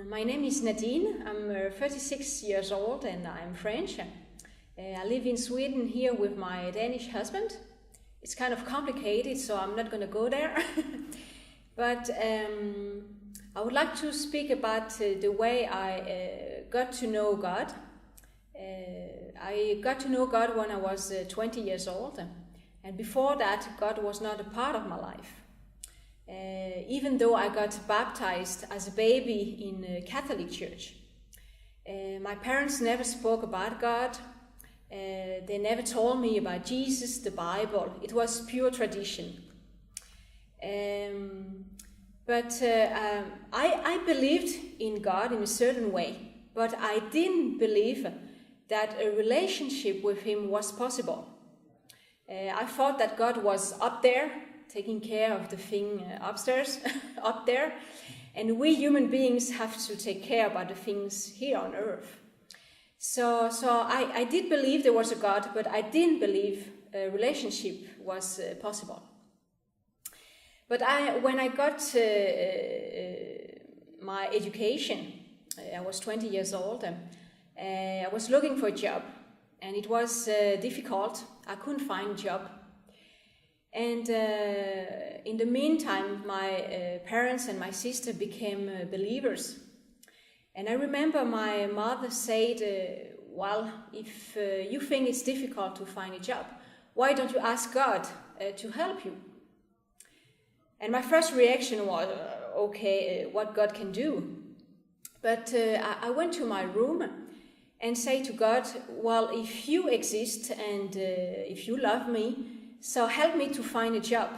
My name is Nadine. I'm 36 years old and I'm French. I live in Sweden here with my Danish husband. It's kind of complicated, so I'm not going to go there. But I would like to speak about the way I got to know God. I got to know God when I was 20 years old. And before that, God was not a part of my life. Even though I got baptized as a baby in a Catholic church. My parents never spoke about God. They never told me about Jesus, the Bible. It was pure tradition. But I believed in God in a certain way, but I didn't believe that a relationship with Him was possible. I thought that God was up there, taking care of the thing upstairs, up there, and we human beings have to take care about the things here on earth. So I did believe there was a God, but I didn't believe a relationship was possible. But when I got my education, I was 20 years old, I was looking for a job, and it was difficult. I couldn't find a job. And in the meantime, my parents and my sister became believers. And I remember my mother said, well, if you think it's difficult to find a job, why don't you ask God to help you? And my first reaction was, okay, what God can do. But I went to my room and said to God, well, if you exist and if you love me, so help me to find a job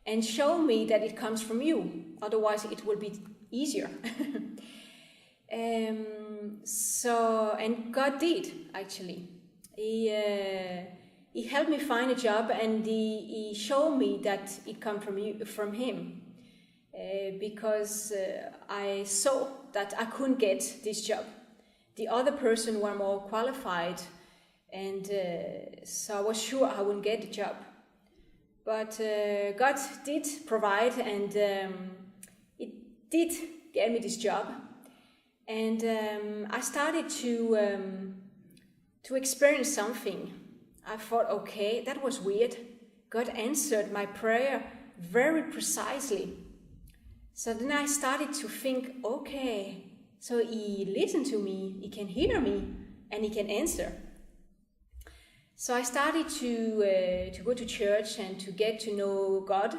and show me that it comes from you. Otherwise, it will be easier. And God did, actually. He helped me find a job, and he showed me that it comes from Him. Because I saw that I couldn't get this job. The other person were more qualified, and so I was sure I wouldn't get the job. But God did provide, and it did get me this job. And I started to experience something. I thought, okay, that was weird. God answered my prayer very precisely. So then I started to think, okay, so He listened to me, He can hear me, and He can answer. So I started to go to church and to get to know God,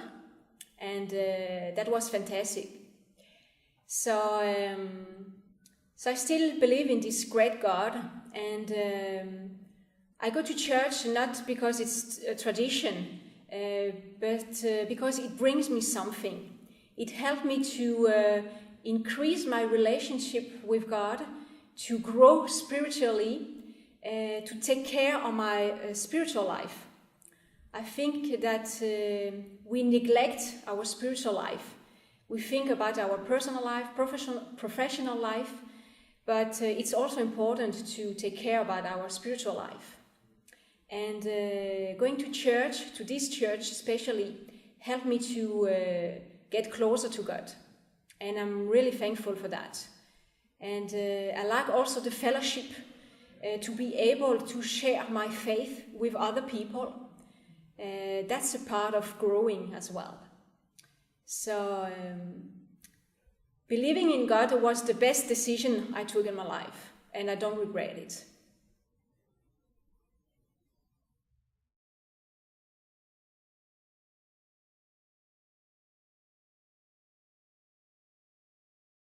and that was fantastic. So I still believe in this great God, and I go to church not because it's a tradition, but because it brings me something. It helped me to increase my relationship with God, to grow spiritually, to take care of my spiritual life. I think that we neglect our spiritual life. We think about our personal life, professional life, but it's also important to take care about our spiritual life. And going to church, to this church especially, helped me to get closer to God. And I'm really thankful for that. And I like also the fellowship, to be able to share my faith with other people. That's a part of growing as well. So believing in God was the best decision I took in my life, and I don't regret it.